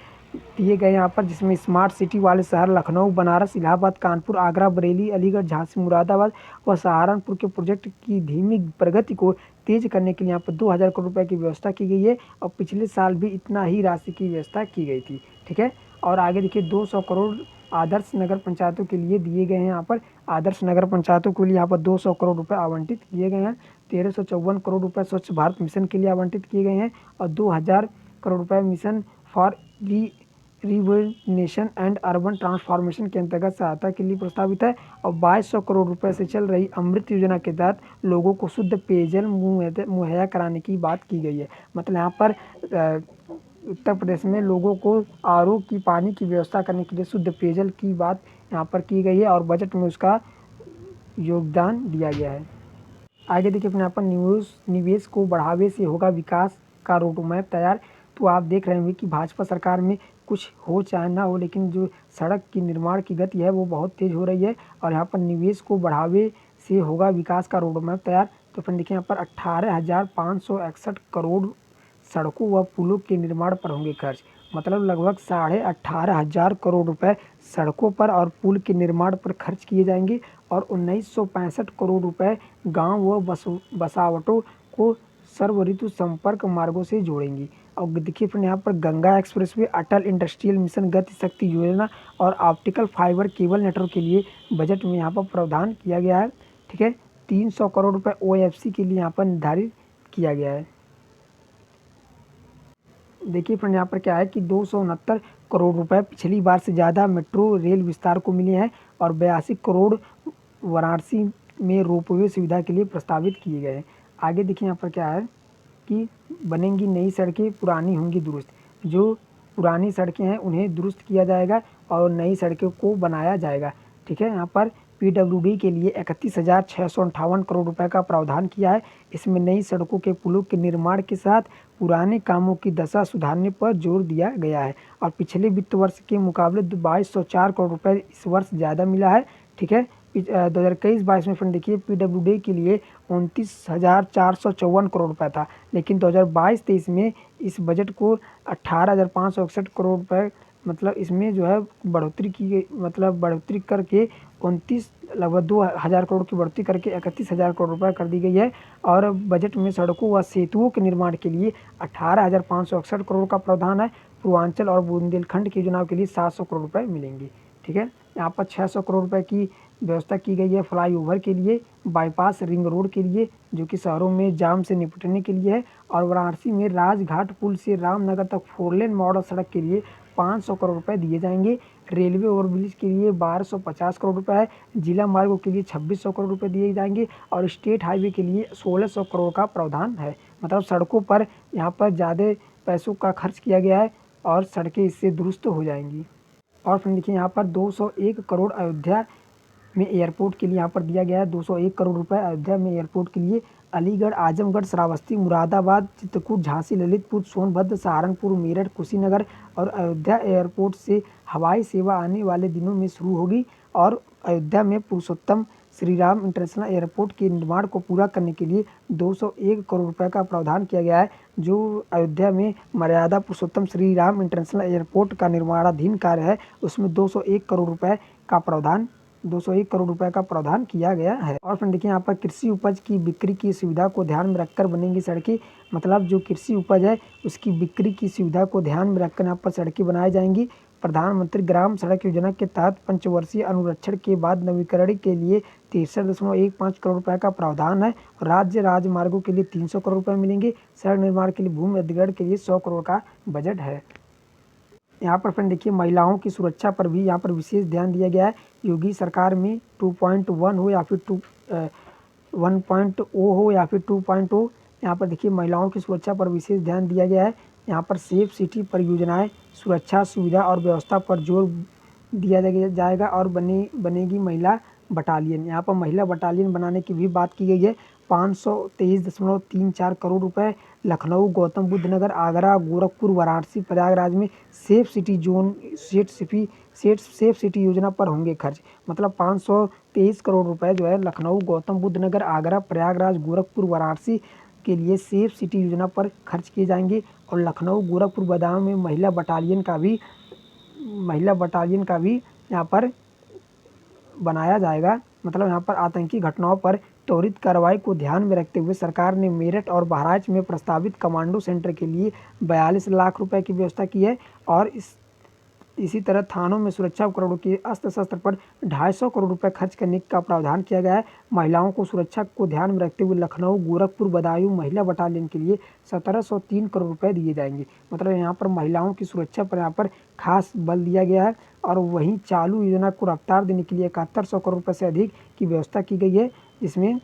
दिए गए यहाँ पर, जिसमें स्मार्ट सिटी वाले शहर लखनऊ, बनारस, इलाहाबाद, कानपुर, आगरा, बरेली, अलीगढ़, झांसी, मुरादाबाद व सहारनपुर के प्रोजेक्ट की धीमी प्रगति को तेज करने के लिए यहाँ पर 2,000 करोड़ रुपए की व्यवस्था की गई है। और पिछले साल भी इतना ही राशि की व्यवस्था की गई थी। ठीक है, और आगे देखिए 200 करोड़ आदर्श नगर पंचायतों के लिए दिए गए हैं। यहाँ पर आदर्श नगर पंचायतों के लिए यहाँ पर 200 करोड़ रुपए आवंटित किए गए हैं। 1,354 करोड़ रुपए स्वच्छ भारत मिशन के लिए आवंटित किए गए हैं और 2,000 करोड़ रुपए mission for revolution and urban transformation के अंतर्गत सहायता के लिए प्रस्तावित है। और 2,200 करोड़ रुपए से चल रही अमृत योजना के तहत लोगों को शुद्ध पेयजल मुहैया कराने की बात की गई है। मतलब यहाँ पर उत्तर प्रदेश में लोगों को आरओ की पानी की व्यवस्था करने के लिए शुद्ध पेयजल की बात यहाँ पर की गई है और बजट में उसका योगदान दिया गया है। आगे देखिए अपने यहाँ पर निवेश को बढ़ावे से होगा विकास का रोड मैप तैयार। तो आप देख रहे होंगे कि भाजपा सरकार में कुछ हो चाहे ना हो, लेकिन जो सड़क की निर्माण की गति है वो बहुत तेज़ हो रही है और यहाँ पर निवेश को बढ़ावे से होगा विकास का रोड मैप तैयार। तो फिर देखिए यहाँ पर 18,561 करोड़ सड़कों व पुलों के निर्माण पर होंगे खर्च। मतलब लगभग 18,500 करोड़ रुपए सड़कों पर और पुल के निर्माण पर खर्च किए जाएंगे और 1,965 करोड़ रुपए गांव व बसावटों को सर्व ऋतु संपर्क मार्गों से जोड़ेंगी। और देखिए फिर यहाँ पर गंगा एक्सप्रेसवे, अटल इंडस्ट्रियल मिशन, गति शक्ति योजना और ऑप्टिकल फाइबर केबल नेटवर्क के लिए बजट में यहाँ पर प्रावधान किया गया है। ठीक है, 300 करोड़ रुपए ओएफसी के लिए यहाँ पर निर्धारित किया गया है। देखिए फ्रेंड यहाँ पर क्या है कि 269 करोड़ रुपए पिछली बार से ज़्यादा मेट्रो रेल विस्तार को मिले हैं और 82 करोड़ वाराणसी में रोपवे सुविधा के लिए प्रस्तावित किए गए हैं। आगे देखिए यहाँ पर क्या है कि बनेंगी नई सड़कें, पुरानी होंगी दुरुस्त। जो पुरानी सड़कें हैं उन्हें दुरुस्त किया जाएगा और नई सड़कों को बनाया जाएगा। ठीक है, यहाँ पर पीडब्ल्यूडी के लिए 31,658 करोड़ रुपए का प्रावधान किया है। इसमें नई सड़कों के पुलों के निर्माण के साथ पुराने कामों की दशा सुधारने पर जोर दिया गया है और पिछले वित्त वर्ष के मुकाबले 2204 करोड़ रुपए इस वर्ष ज़्यादा मिला है। ठीक है, 2021-22 में फ्रेंड देखिए पीडब्ल्यूडी के लिए 29,454 करोड़ रुपए था, लेकिन 2022-23 में इस बजट को 18,561 करोड़ रुपए मतलब इसमें जो है बढ़ोतरी की गई, मतलब बढ़ोतरी करके 29 लगभग 2,000 करोड़ की बढ़ोतरी करके 31,000 करोड़ रुपए कर दी गई है। और बजट में सड़कों व सेतुओं के निर्माण के लिए 18,561 करोड़ का प्रावधान है। पूर्वांचल और बुंदेलखंड की योजनाओं के लिए 700 करोड़ रुपए मिलेंगे। ठीक है, यहाँ पर 600 करोड़ रुपए की व्यवस्था की गई है फ्लाईओवर के लिए, बाईपास रिंग रोड के लिए जो कि शहरों में जाम से निपटने के लिए है, और वाराणसी में राजघाट पुल से रामनगर तक 4 लेन मॉडल सड़क के लिए 500 करोड़ रुपए दिए जाएंगे। रेलवे ओवरब्रिज के लिए 1250 करोड़ रुपए है। जिला मार्गों के लिए 2600 करोड़ रुपए दिए जाएंगे और स्टेट हाईवे के लिए 1600 करोड़ का प्रावधान है। मतलब सड़कों पर यहाँ पर ज़्यादा पैसों का खर्च किया गया है और सड़कें इससे दुरुस्त हो जाएंगी। और फिर देखिए यहाँ पर 201 करोड़ अयोध्या में एयरपोर्ट के लिए यहाँ पर दिया गया है। 201 करोड़ रुपए अयोध्या में एयरपोर्ट के लिए। अलीगढ़, आजमगढ़, श्रावस्ती, मुरादाबाद, चित्रकूट, झांसी, ललितपुर, सोनभद्र, सहारनपुर, मेरठ, कुशीनगर और अयोध्या एयरपोर्ट से हवाई सेवा आने वाले दिनों में शुरू होगी। और अयोध्या में पुरुषोत्तम श्री राम इंटरनेशनल एयरपोर्ट के निर्माण को पूरा करने के लिए 201 करोड़ रुपए का प्रावधान किया गया है। जो अयोध्या में मर्यादा पुरुषोत्तम श्री राम इंटरनेशनल एयरपोर्ट का निर्माणाधीन कार्य है उसमें 201 करोड़ रुपए का प्रावधान 201 करोड़ रुपए का प्रावधान किया गया है। और फिर देखिए यहाँ पर कृषि उपज की बिक्री की सुविधा को ध्यान में रखकर बनेंगी सड़कें। मतलब जो कृषि उपज है उसकी बिक्री की सुविधा को ध्यान में रखकर यहाँ पर सड़कें बनाई जाएंगी। प्रधानमंत्री ग्राम सड़क योजना के तहत पंचवर्षीय अनुरक्षण के बाद नवीकरण के लिए 63.15 करोड़ रुपए का प्रावधान है। और राज्य राजमार्गों के लिए 300 करोड़ रुपए मिलेंगे। सड़क निर्माण के लिए भूमि अधिग्रहण के लिए 100 करोड़ का बजट है। यहाँ पर फ्रेंड देखिए महिलाओं की सुरक्षा पर भी यहाँ पर विशेष ध्यान दिया गया है। योगी सरकार में 2.1 हो या फिर 1.0 हो या फिर 2.0, यहाँ पर देखिए महिलाओं की सुरक्षा पर विशेष ध्यान दिया गया है। यहाँ पर सेफ सिटी परियोजनाएं, सुरक्षा, सुविधा और व्यवस्था पर जोर दिया जाएगा और बनेगी महिला बटालियन। यहाँ पर महिला बटालियन बनाने की भी बात की गई है। 523.34 करोड़ रुपए लखनऊ, गौतम बुद्ध नगर, आगरा, गोरखपुर, वाराणसी, प्रयागराज में safe city zone safe city योजना पर होंगे खर्च। मतलब 523 करोड़ रुपए जो है लखनऊ, गौतम बुद्ध नगर, आगरा, प्रयागराज, गोरखपुर, वाराणसी के लिए सेफ सिटी योजना पर खर्च किए जाएंगे। और लखनऊ, गोरखपुर, बादाम में महिला बटालियन का भी यहाँ पर बनाया जाएगा। मतलब यहाँ पर आतंकी घटनाओं पर त्वरित कार्रवाई को ध्यान में रखते हुए सरकार ने मेरठ और बहराइच में प्रस्तावित कमांडो सेंटर के लिए 42 लाख रुपए की व्यवस्था की है। और इसी तरह थानों में सुरक्षा उपकरणों के अस्त्र शस्त्र पर 250 करोड़ रुपए खर्च करने का प्रावधान किया गया है। महिलाओं को सुरक्षा को ध्यान में रखते हुए लखनऊ, गोरखपुर, बदायूं महिला बटालियन के लिए 1703 करोड़ रुपए दिए जाएंगे। मतलब यहाँ पर महिलाओं की सुरक्षा पर यहाँ पर खास बल दिया गया है। और वहीं चालू योजना को रफ्तार देने के लिए 7100 करोड़ रुपए से अधिक की व्यवस्था की गई है, जिसमें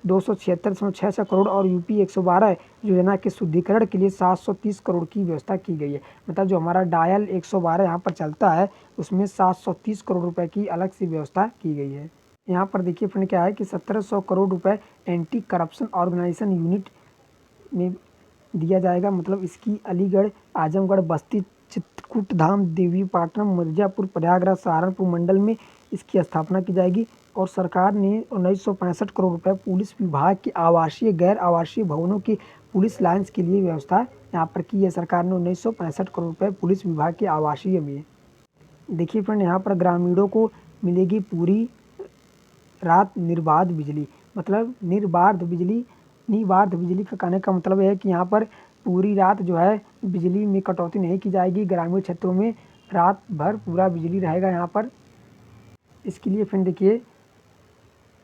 276.66 करोड़ और यूपी 112 योजना के शुद्धिकरण के लिए 730 करोड़ की व्यवस्था की गई है। मतलब जो हमारा डायल 112 यहाँ पर चलता है उसमें 730 करोड़ रुपए की अलग से व्यवस्था की गई है। यहाँ पर देखिए फ्रेंड क्या है कि 1700 करोड़ रुपए एंटी करप्शन ऑर्गेनाइजेशन यूनिट में दिया जाएगा। मतलब इसकी अलीगढ़, आजमगढ़, बस्ती, चित्रकूट धाम, देवीपाटनम, मिर्जापुर, प्रयागराज, सहारनपुर मंडल में इसकी स्थापना की जाएगी। और सरकार ने 1965 करोड़ रुपए पुलिस विभाग के आवासीय, गैर आवासीय भवनों की पुलिस लाइन्स के लिए व्यवस्था यहाँ पर की है। सरकार ने 1965 करोड़ रुपए पुलिस विभाग के आवासीय में। देखिए फ्रेंड यहाँ पर ग्रामीणों को मिलेगी पूरी रात निर्बाध बिजली। मतलब निर्बाध बिजली का कहने का मतलब है कि यहाँ पर पूरी रात जो है बिजली में कटौती नहीं की जाएगी। ग्रामीण क्षेत्रों में रात भर पूरा बिजली रहेगा यहाँ पर। इसके लिए फिर देखिए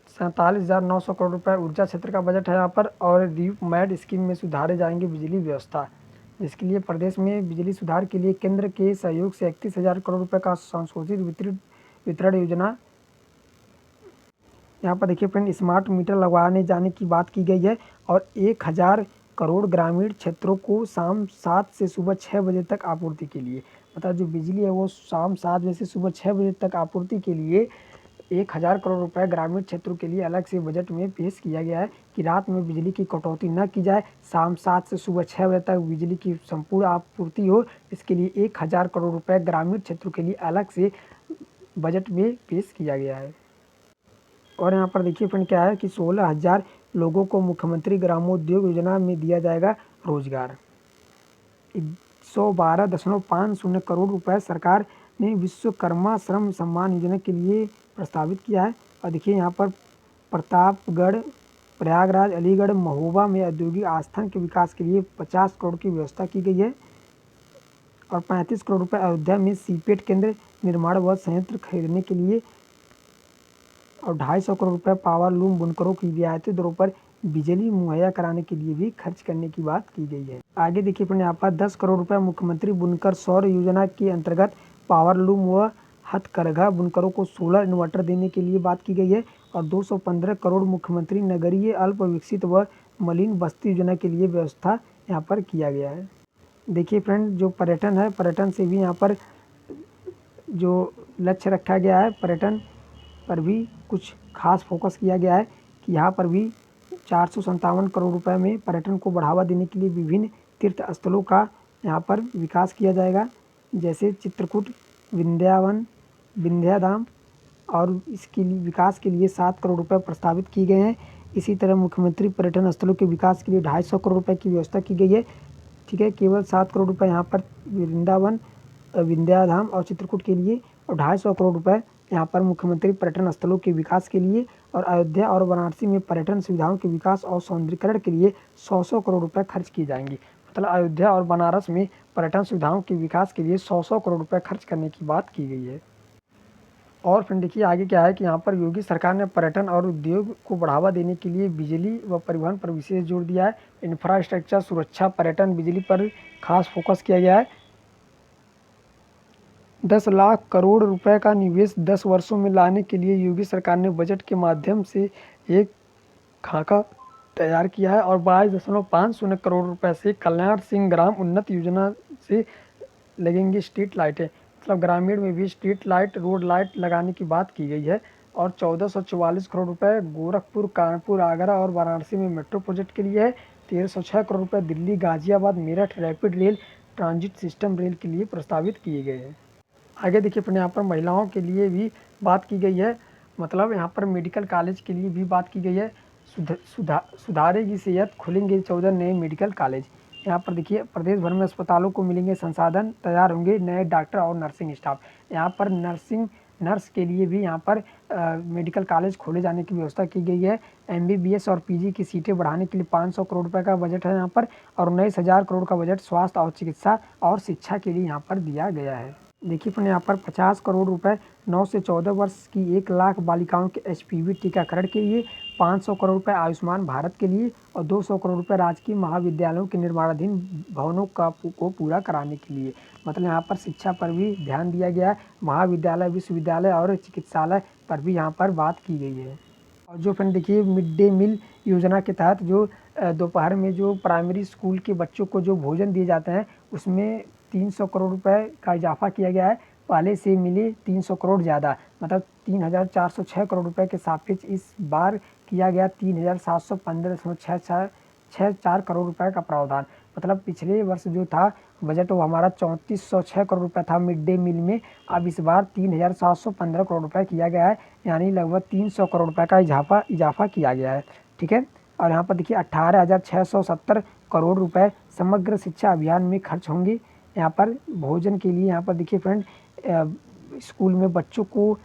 47,900 करोड़ रुपए ऊर्जा क्षेत्र का बजट है यहाँ पर। और ड्यूब मैड स्कीम में सुधारे जाएंगे बिजली व्यवस्था, जिसके लिए प्रदेश में बिजली सुधार के लिए केंद्र के सहयोग से 31,000 करोड़ रुपए का संशोधित वितरण योजना। यहाँ पर देखिए फ्रेंड स्मार्ट मीटर लगवाने जाने की बात की गई है। और 1,000 करोड़ ग्रामीण क्षेत्रों को शाम 7 से सुबह 6 बजे तक आपूर्ति के लिए। मतलब जो बिजली है वो शाम 7 बजे से सुबह 6 बजे तक आपूर्ति के लिए 1000 करोड़ रुपए ग्रामीण क्षेत्रों के लिए अलग से बजट में पेश किया गया है कि रात में बिजली की कटौती न की जाए, शाम 7 से सुबह 6 बजे तक बिजली की संपूर्ण आपूर्ति हो। इसके लिए 1000 करोड़ रुपए ग्रामीण क्षेत्रों के लिए अलग से बजट में पेश किया गया है। और यहाँ पर देखिए फ्रेंड क्या है कि 16,000 लोगों को मुख्यमंत्री ग्रामोद्योग योजना में दिया जाएगा रोजगार। 112.50 करोड़ रुपए सरकार ने विश्वकर्मा श्रम सम्मान योजना के लिए प्रस्तावित किया है। और देखिए यहाँ पर प्रतापगढ़, प्रयागराज, अलीगढ़, महोबा में औद्योगिक आस्थान के विकास के लिए 50 करोड़ की व्यवस्था की गई है। और 35 करोड़ रुपए अयोध्या में सीपेट केंद्र निर्माण व संयंत्र खरीदने के लिए और 250 करोड़ रुपए पावर लूम बुनकरों की रियायती दरों पर बिजली मुहैया कराने के लिए भी खर्च करने की बात की गई है। आगे देखिए फ्रेंड यहाँ पर 10 करोड़ रुपए मुख्यमंत्री बुनकर सौर योजना के अंतर्गत पावर लूम व हथकरघा बुनकरों को सोलर इन्वर्टर देने के लिए बात की गई है। और 215 करोड़ मुख्यमंत्री नगरीय अल्प विकसित व मलिन बस्ती योजना के लिए व्यवस्था यहाँ पर किया गया है। देखिए फ्रेंड जो पर्यटन है, पर्यटन से भी यहाँ पर जो लक्ष्य रखा गया है, पर्यटन पर भी कुछ खास फोकस किया गया है कि यहाँ पर भी 457 करोड़ रुपए में पर्यटन को बढ़ावा देने के लिए विभिन्न तीर्थ स्थलों का यहाँ पर विकास किया जाएगा, जैसे चित्रकूट, विंध्यावन, विंध्याधाम, और इसके लिए विकास के लिए 7 करोड़ रुपए प्रस्तावित किए गए हैं। इसी तरह मुख्यमंत्री पर्यटन स्थलों के विकास के लिए 250 करोड़ रुपए की व्यवस्था की गई है। ठीक है, केवल 7 करोड़ रुपए यहाँ पर वृंदावन, विंध्याधाम और चित्रकूट के लिए, और 250 करोड़ रुपए यहाँ पर मुख्यमंत्री पर्यटन स्थलों के विकास के लिए। और अयोध्या और वाराणसी में पर्यटन सुविधाओं के विकास और सौंदर्यीकरण के लिए 100 करोड़ रुपए खर्च किए जाएंगे। मतलब अयोध्या और बनारस में पर्यटन सुविधाओं के विकास के लिए 100 करोड़ रुपए खर्च करने की बात की गई है। और फिर देखिए आगे क्या है कि यहाँ पर योगी सरकार ने पर्यटन और उद्योग को बढ़ावा देने के लिए बिजली व परिवहन पर विशेष जोर दिया है। इंफ्रास्ट्रक्चर, सुरक्षा, पर्यटन, बिजली पर खास फोकस किया गया है। 10 लाख करोड़ रुपए का निवेश 10 वर्षों में लाने के लिए योगी सरकार ने बजट के माध्यम से एक खाका तैयार किया है। और 22.50 करोड़ रुपए से कल्याण सिंह ग्राम उन्नत योजना से लगेंगी स्ट्रीट लाइटें। मतलब ग्रामीण में भी स्ट्रीट लाइट, रोड लाइट लगाने की बात की गई है। और 1444 करोड़ रुपए गोरखपुर, कानपुर, आगरा और वाराणसी में मेट्रो प्रोजेक्ट के लिए है। 1306 करोड़ रुपए Delhi, Ghaziabad, Meerut rapid rail transit system rail के लिए प्रस्तावित किए गए हैं। आगे देखिए फिर यहाँ पर महिलाओं के लिए भी बात की गई है। मतलब यहाँ पर मेडिकल कॉलेज के लिए भी बात की गई है। सुधारेगी सेहत, खुलेंगे 14 नए मेडिकल कॉलेज। यहाँ पर देखिए प्रदेश भर में अस्पतालों को मिलेंगे संसाधन, तैयार होंगे नए डॉक्टर और नर्सिंग स्टाफ। यहाँ पर नर्स के लिए भी यहाँ पर मेडिकल कॉलेज खोले जाने की व्यवस्था की गई है। MBBS और PG की सीटें बढ़ाने के लिए 500 करोड़ रुपए का बजट है यहाँ पर। और 19,000 करोड़ का बजट स्वास्थ्य और चिकित्सा और शिक्षा के लिए यहाँ पर दिया गया है। देखिए फिर यहाँ पर 50 करोड़ रुपए 9 से 14 वर्ष की 1 लाख बालिकाओं के HPV टीकाकरण के लिए, 500 करोड़ रुपए आयुष्मान भारत के लिए और 200 करोड़ रुपए राजकीय महाविद्यालयों के निर्माणाधीन भवनों को पूरा कराने के लिए। मतलब यहाँ पर शिक्षा पर भी ध्यान दिया गया है। महाविद्यालय, विश्वविद्यालय और चिकित्सालय पर भी यहाँ पर बात की गई है। और जो फ्रेंड देखिए मिड डे मील योजना के तहत जो दोपहर में जो प्राइमरी स्कूल के बच्चों को जो भोजन दिए जाते हैं, उसमें 300 करोड़ रुपए का इजाफा किया गया है। पहले से मिले 300 करोड़ ज़्यादा, मतलब 3,406 करोड़ रुपए के सापेक्ष इस बार किया गया 3,715.64 करोड़ रुपए का प्रावधान। मतलब पिछले वर्ष जो था बजट वो हमारा 3406 करोड़ रुपए था मिड डे मील में। अब इस बार 3,715 करोड़ रुपए किया गया है, यानी लगभग 300 करोड़ रुपए का इजाफा किया गया है। ठीक है, और यहाँ पर देखिए 18,670 करोड़ रुपए समग्र शिक्षा अभियान में खर्च होंगे। यहाँ पर भोजन के लिए यहाँ पर देखिए फ्रेंड स्कूल में बच्चों को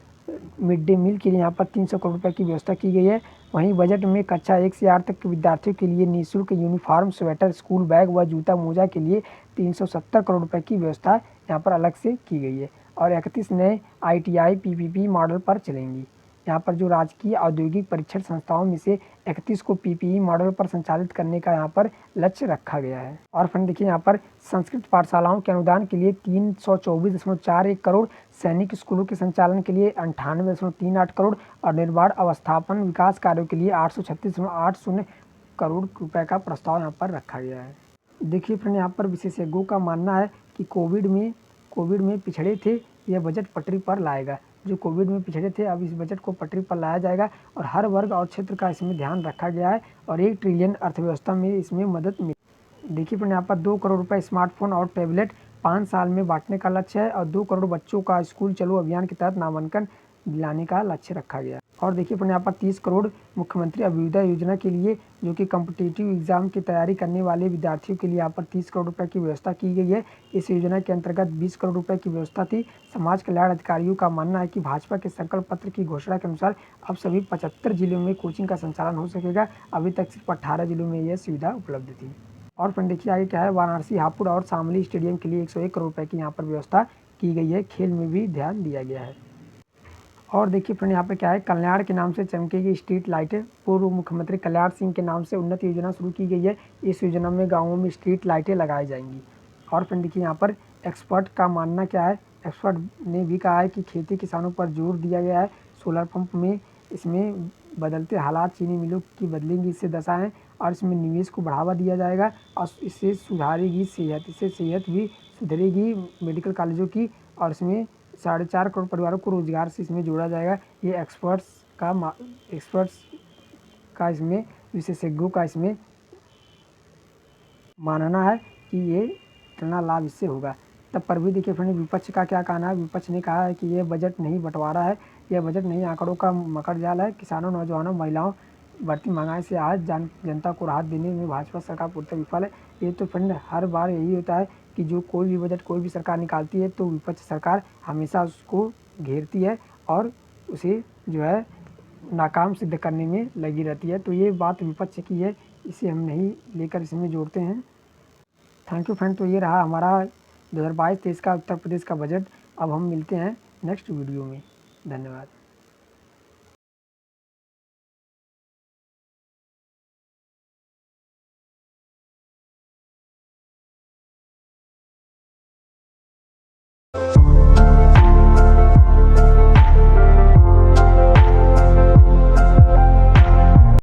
मिड डे मील के लिए यहाँ पर 300 करोड़ रुपए की व्यवस्था की गई है। वहीं बजट में कक्षा 1 से 8 तक के विद्यार्थियों के लिए निःशुल्क यूनिफॉर्म, स्वेटर, स्कूल बैग व जूता मोजा के लिए 370 करोड़ रुपए की व्यवस्था यहाँ पर अलग से की गई है। और 31 नए ITI PPP मॉडल पर चलेंगी। यहाँ पर जो राजकीय औद्योगिक परीक्षण संस्थाओं में से 31 को PPE मॉडल पर संचालित करने का यहाँ पर लक्ष्य रखा गया है। और फिर देखिए यहाँ पर संस्कृत पाठशालाओं के अनुदान के लिए 324.41 करोड़, सैनिक स्कूलों के संचालन के लिए 98.38 करोड़ और निर्माण अवस्थापन विकास कार्यों के लिए 836.80 करोड़ रुपए का प्रस्ताव यहाँ पर रखा गया है। देखिए फ्रेंड यहाँ पर विशेषज्ञों का मानना है कि कोविड में पिछड़े थे, यह बजट पटरी पर लाएगा। जो कोविड में पिछड़े थे, अब इस बजट को पटरी पर लाया जाएगा और हर वर्ग और क्षेत्र का इसमें ध्यान रखा गया है और 1 ट्रिलियन अर्थव्यवस्था में इसमें मदद मिली। देखिए फ्रेंड, यहाँ पर 2 करोड़ रुपये स्मार्टफोन और टैबलेट 5 साल में बांटने का लक्ष्य है और 2 करोड़ बच्चों का स्कूल चलो अभियान के तहत नामांकन दिलाने का लक्ष्य रखा गया। और देखिए फ्रेंड, यहाँ पर 30 करोड़ मुख्यमंत्री अभ्युदय योजना के लिए, जो कि कॉम्पिटिटिव एग्जाम की तैयारी करने वाले विद्यार्थियों के लिए यहाँ पर 30 करोड़ रुपए की व्यवस्था की गई है। इस योजना के अंतर्गत 20 करोड़ रुपए की व्यवस्था थी। समाज कल्याण अधिकारियों का मानना है कि भाजपा के संकल्प पत्र की घोषणा के अनुसार अब सभी 75 जिलों में कोचिंग का संचालन हो सकेगा। अभी तक सिर्फ 18 जिलों में यह सुविधा उपलब्ध थी। और फ्रेंड देखिए आगे क्या है, वाराणसी, हापुड़ और शामली स्टेडियम के लिए 101 करोड़ रुपए की यहाँ पर व्यवस्था की गई है। खेल में भी ध्यान दिया गया है। और देखिए फ्रेंड, यहाँ पे क्या है, कल्याण के नाम से चमकेगी स्ट्रीट लाइटें। पूर्व मुख्यमंत्री कल्याण सिंह के नाम से उन्नत योजना शुरू की गई है। इस योजना में गाँवों में स्ट्रीट लाइटें लगाई जाएंगी। और फ्रेंड देखिए यहाँ पर एक्सपर्ट का मानना क्या है, एक्सपर्ट ने भी कहा है कि खेती किसानों पर जोर दिया गया है। सोलर पंप में इसमें बदलते हालात चीनी मिलों की बदलेंगी इससे दशाएँ और इसमें निवेश को बढ़ावा दिया जाएगा और इससे सुधारेगी सेहत, इससे सेहत भी सुधरेगी मेडिकल कॉलेजों की और इसमें 4.5 करोड़ परिवारों को रोजगार से इसमें जोड़ा जाएगा। ये एक्सपर्ट्स का इसमें विशेषज्ञों का इसमें मानना है कि ये इतना लाभ इससे होगा। तब पर भी देखिए फ्रेंड, विपक्ष का क्या कहना है। विपक्ष ने कहा है कि ये बजट नहीं बंटवारा है, यह बजट नहीं आंकड़ों का मकर जाल है। किसानों, नौजवानों, महिलाओं बढ़ती महंगाई से आज जनता को राहत देने में भाजपा सरकार पूर्णतः विफल है। ये तो फ्रेंड हर बार यही होता है कि जो कोई भी बजट कोई भी सरकार निकालती है तो विपक्ष सरकार हमेशा उसको घेरती है और उसे जो है नाकाम सिद्ध करने में लगी रहती है। तो ये बात विपक्ष की है, इसे हम नहीं लेकर इसमें जोड़ते हैं। Thank you friend. तो ये रहा हमारा 2022-23 का उत्तर प्रदेश का बजट। अब हम मिलते हैं नेक्स्ट वीडियो में। धन्यवाद।